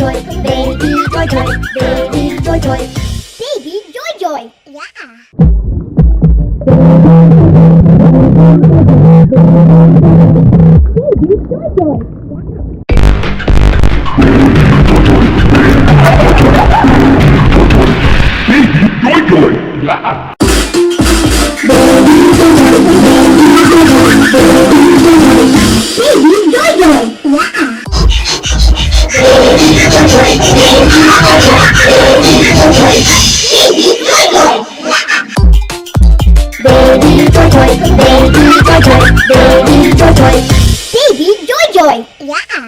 joy, baby joy joy, baby joy joy, baby joy joy. Yeah. Baby joy joy. Baby joy joy. Yeah. Baby joy joy, baby joy joy, baby joy joy, baby joy joy. Yeah.